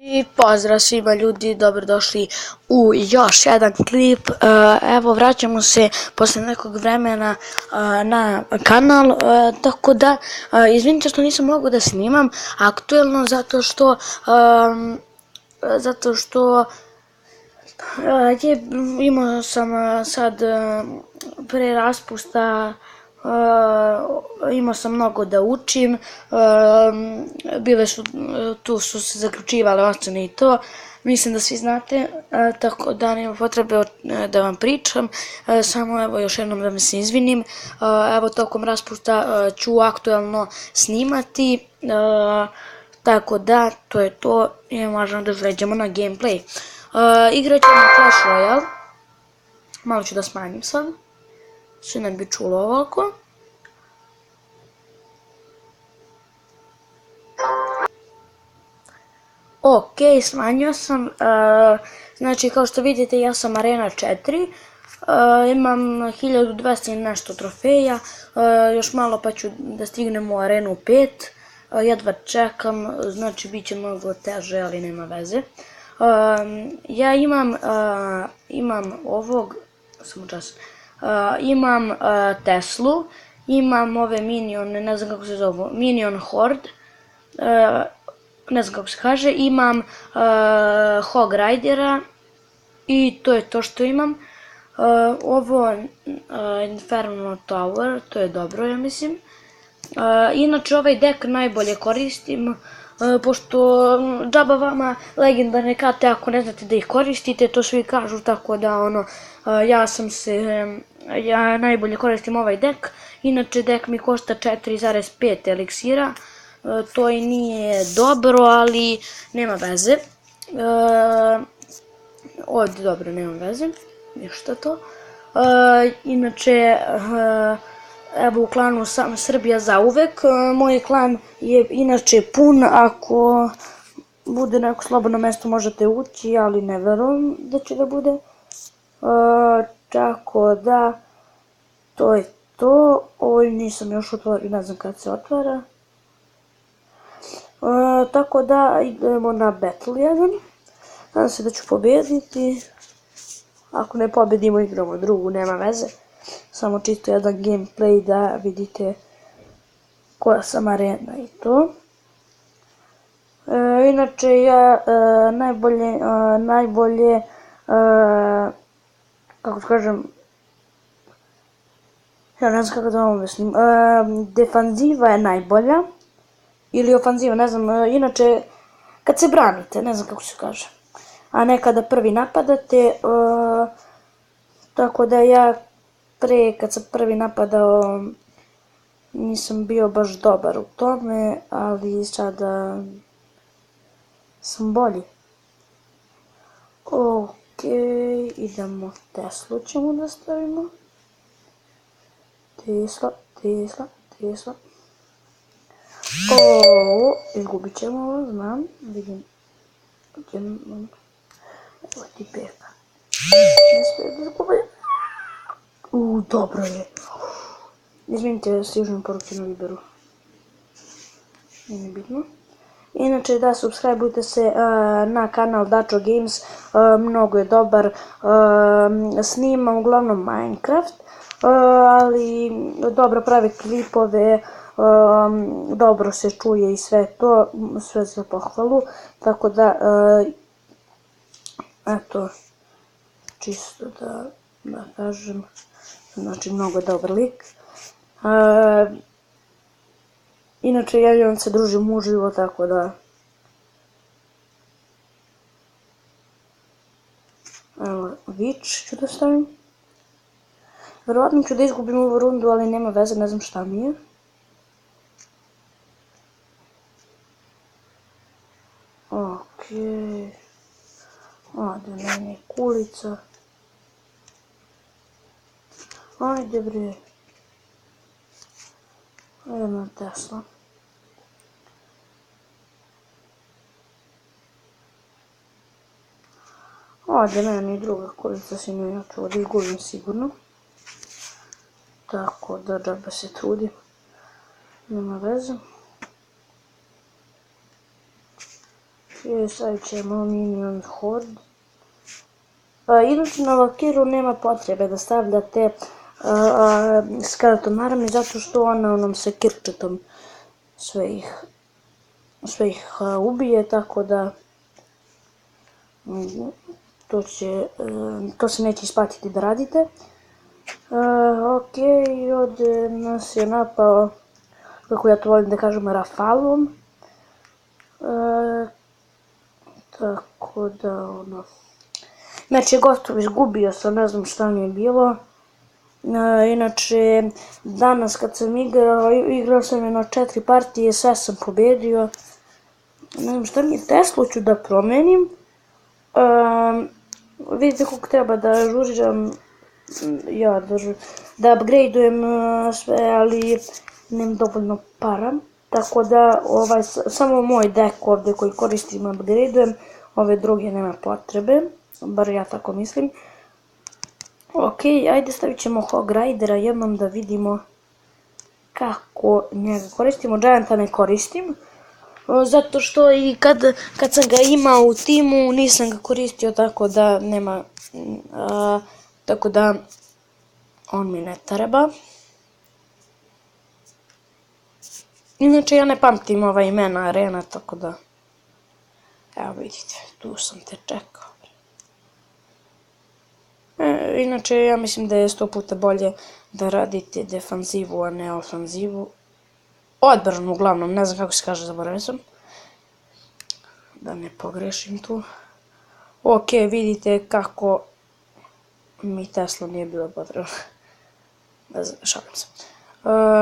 I pozdrav svima ljudi, dobrodošli u još jedan klip. Evo vraćamo se posle nekog vremena na kanal, tako da izvinite što nisam mogao da snimam aktuelno zato što imao sam sad pre raspusta, imao sam mnogo da učim, tu su se zaključivale ocene i to, mislim da svi znate, tako da nema potrebe da vam pričam, samo evo još jednom da mi se izvinim, evo tokom raspusta ću aktuelno snimati, tako da to je to i možemo da pređemo na gameplay. Igrat ćemo Clash Royale, malo ću da smanjim sad, sve ne bi čulo ovako. Ok, smanjio sam, znači kao što vidite ja sam Arena 4, imam 1200 i nešto trofeja, još malo pa ću da stignem u Arenu 5, jedva čekam, znači bit će mnogo teže, ali nema veze. Ja imam ovog, samo čas, imam Teslu, imam ove minione, ne znam kako se zovu, Minion Horde, ne znam kako se kaže, imam Hog Ridera i to je to što imam. Ovo Inferno Tower, to je dobro ja mislim. Inače ovaj deck najbolje koristim, pošto džaba vama legendarne karte ako ne znate da ih koristite, to svi kažu, tako da ja najbolje koristim ovaj deck. Inače deck mi košta 4,5 eliksira, to i nije dobro, ali nema veze. Ovdje dobro, nema veze, ništa to. Inače, evo u klanu sam Srbija zauvek, moj klan je inače pun, ako bude neko slobodno mesto možete ući, ali ne verujem da će da bude. Tako da, to je to, ovo nisam još otvorio, ne znam kad se otvara. Tako da idemo na battle 1, nadam se da ću pobediti, ako ne pobedimo igramo drugu, nema veze, samo čisto jedan gameplay da vidite koja sam arena i to. Inače ja najbolje, kako kažem, ja ne znam kako da vam objasnim, defanziva je najbolja, ili ofanziva, ne znam, inače kad se branite, ne znam kako se kaže, a ne kada prvi napadate, tako da ja kad sam prvi napadao nisam bio baš dobar u tome, ali sada sam bolji. Ok, idemo Teslu ćemo da stavimo. Tesla. Izgubit ćemo ovo, znam, vidim. Evo ti peka. Ne smije da izgubim. Dobro je. Izvinite, stižem poruke na Viberu. Nije bitno. Inače da, subscribeujte se na kanal Dačo Games, mnogo je dobar, snimam uglavnom Minecraft, ali dobro pravi klipove, dobro se čuje i sve to, sve za pohvalu, tako da, eto, čisto da kažem, znači mnogo dobar lik. Inače ja se družim uživo, tako da, evo, Witch ću da stavim. Verovatno ću da izgubim ovu rundu, ali nema veze, ne znam šta mi je. Okej. Ode meni kulica. Ajde bre. Ajde Tesla. Ode meni druga kulica, sinu, ja ću ovdje izgubim sigurno. Tako da džaba se trudim. Nema veze. Stavit ćemo Minion Horde. Inače na Valkiru nema potrebe da stavljate Skeleton Army zato što ona onom sa kirčetom sve ih ubije, tako da to se neće isplatiti da radite. Ok, ovdje nas je napao, kako ja to volim da kažem, Rafalom. Tako da ono... Meč je gotov, izgubio sam, ne znam šta mi je bilo. Inače, danas kad sam igrao sam je na 4 partije, sve sam pobedio. Ne znam šta mi je, Teslu ću da promenim. Vidite koliko treba da žuriram, da upgradeujem sve, ali nemam dovoljno para. Tako da, samo moj deck ovdje koji koristim upgradeujem, ove druge nema potrebe, bar ja tako mislim. Ok, ajde stavit ćemo Hog Ridera jednom da vidimo kako njega koristimo. Gianta ne koristim, zato što i kad sam ga imao u timu nisam ga koristio, tako da nema, tako da on mi ne treba. Inače ja ne pamtim ova imena arena, tako da, evo vidite, tu sam te čekao. Inače ja mislim da je 100 puta bolje da radite defanzivu, a ne ofanzivu. Odbranu uglavnom, ne znam kako se kaže, zaboravio sam. Da ne pogrešim tu. Ok, vidite kako mi Tesla nije bilo potrebno. Šalim se.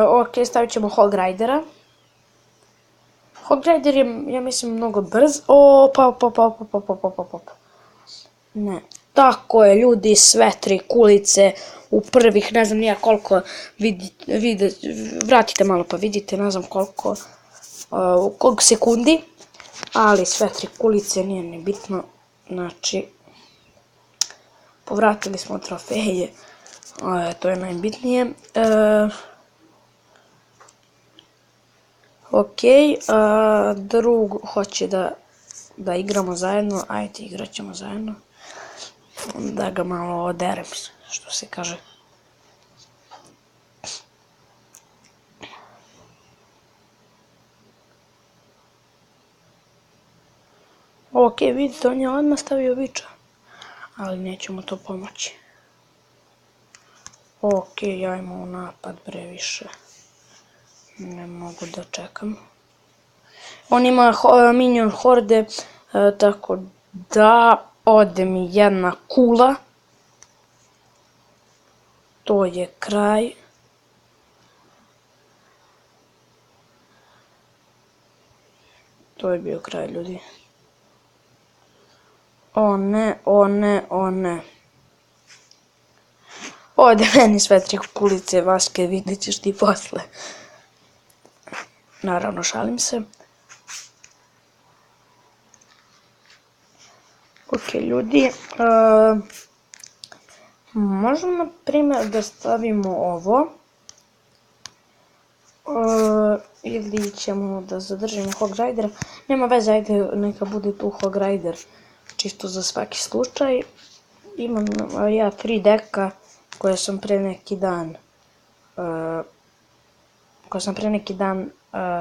Ok, stavit ćemo Hog Ridera. Hog Rider je, ja mislim, mnogo brz. Opa. Ne. Tako je, ljudi, sve 3 kulice u prvih, ne znam nija koliko, vratite malo pa vidite, ne znam koliko sekundi, ali sve 3 kulice, nije ni bitno, znači, povratili smo trofeje, to je najbitnije. Ok, drug hoće da igramo zajedno, ajde igrat ćemo zajedno. Da ga malo oderem, što se kaže. Ok, vidite, on je odmah stavio Viča, ali neće mu to pomoći. Ok, ajmo u napad, bre, više. Ne mogu da čekam. On ima Minion Horde, tako da ode mi jedna kula. To je kraj. To je bio kraj, ljudi. O ne. Ode meni sve 3 kulice, Vaške, vidjet ćeš ti posle. Naravno, šalim se. Ok, ljudi. Možemo, na primjer, da stavimo ovo. Ili ćemo da zadržimo Hog Ridera. Nema veze, ajde, neka bude tu Hog Rider. Čisto za svaki slučaj. Imam ja 3 deka koje sam pre neki dan,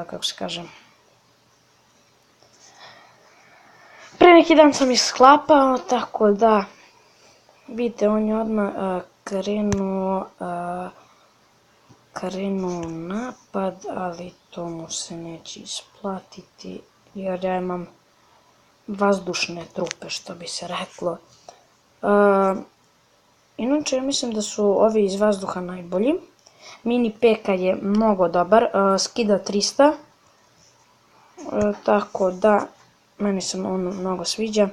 kako se kaže, pre neki dan sam ih sklapao, tako da, vidite, on je odmah krenuo napad, ali to mu se neće isplatiti, jer ja imam vazdušne trupe, što bi se reklo. Inače, mislim da su ovi iz vazduha najbolji. Mini Peka je mnogo dobar, skida 300, tako da meni se on mnogo sviđa.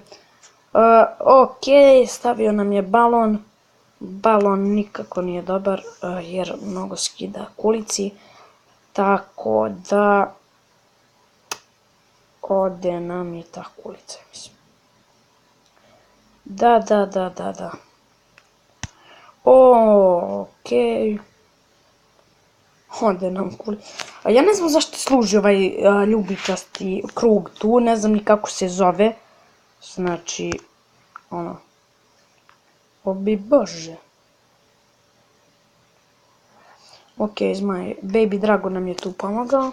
Ok, stavio nam je balon. Balon nikako nije dobar jer mnogo skida kulici, tako da ode nam i ta kulica, mislim. Da. Ok. Ode nam kuli. A ja ne znam zašto služi ovaj ljubičasti krug tu, ne znam ni kako se zove. Znači, ono, o bi bože. Ok, zmaj, Baby Drago nam je tu pomogao.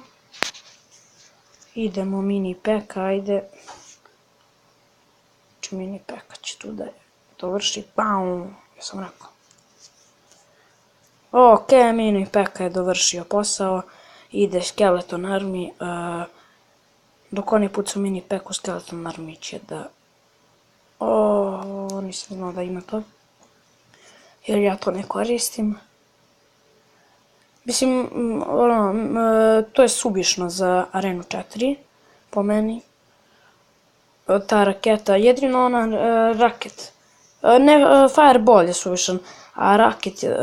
Idemo mini peka, ajde. Mini peka će tu da dovrši, paum, ja sam rekao. Ok, mini peka je dovršio posao, ide Skeleton Army, dok oni pucu mini peku, Skeleton Army će da... Nisam znao da ima to, jer ja to ne koristim. Mislim, to je suvišno za Arenu 4, po meni. Ta raketa, jedino ona raket, ne, Fireball je suvišan, a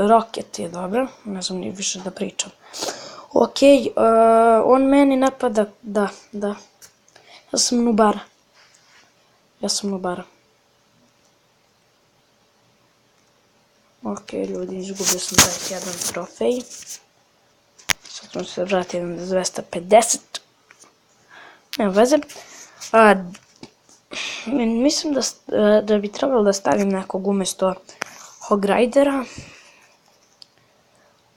Rocket je dobro, ne znam ni više da pričam. Ok, on meni napada, da, ja sam nubara. Ok, ljudi, izgubio sam 21 trofej. Sad ćemo se vratiti na 250. Nema veze. Mislim da bi trebalo da stavim nekog umjesto Hog Ridera,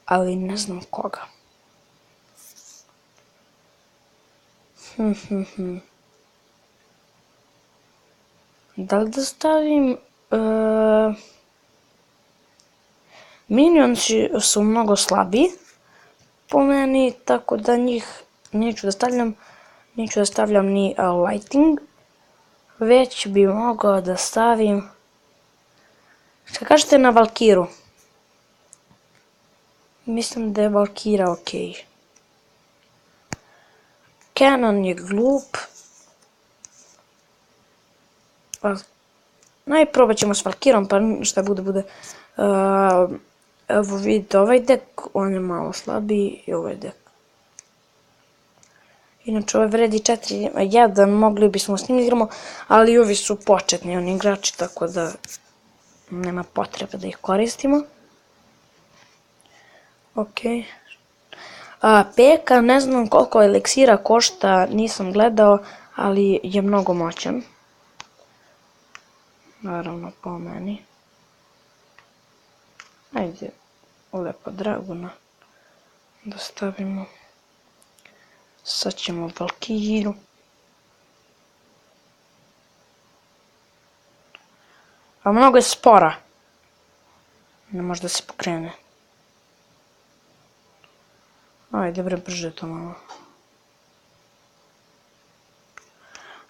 ali ne znam koga. Da li da stavim... Minionsi su mnogo slabiji po meni, tako da njih neću da stavljam ni Lighting, već bi mogao da stavim... Šta kažete na Valkiru? Mislim da je Valkira ok. Cannon je glup. Najprobat ćemo s Valkirom, pa šta bude. Evo vidite ovaj dek, on je malo slabiji i ovaj dek. Inače ovaj vredi 4-1, mogli bismo s njim igramo, ali ovi su početni oni igrači, tako da nema potrebe da ih koristimo. Ok. Peka, ne znam koliko eliksira košta, nisam gledao, ali je mnogo moćan. Naravno po meni. Ajde, lepo Dragona da stavimo. Sad ćemo Valkiru. A mnogo je spora. Ne može da se pokrene. Ajde bre, brže to malo.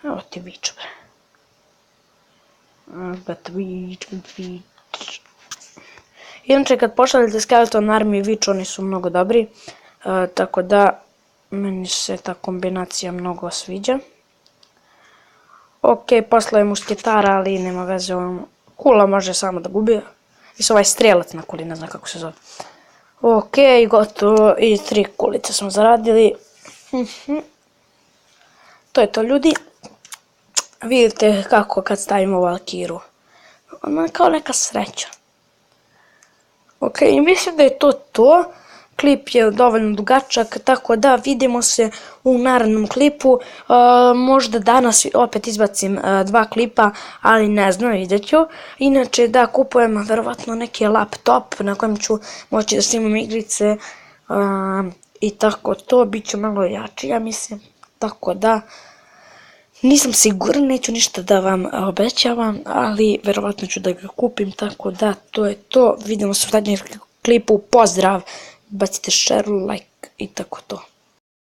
Evo ti bić bre. Inače kad pošaljete Skeleton Army Witch, oni su mnogo dobri. Tako da meni se ta kombinacija mnogo sviđa. Ok, posle je musketara, ali nema veze, kula može samo da gubi. Mislim ovaj strelac na kuli, ne znam kako se zove. Ok, gotovo, i 3 kulice smo zaradili. To je to ljudi. Vidite kako kad stavimo Valkiru. Ona je kao neka sreća. Ok, mislim da je to to. Klip je dovoljno dugačak, tako da vidimo se u narednom klipu. Možda danas opet izbacim 2 klipa, ali ne znam, vidjet ću. Inače da kupujem verovatno neki laptop na kojem ću moći da snimam igrice i tako to, bit ću malo jači, ja mislim. Tako da, nisam siguran, neću ništa da vam obećavam, ali verovatno ću da ga kupim, tako da to je to. Vidimo se u sljedećem klipu, pozdrav! Bacite share, like i tako to.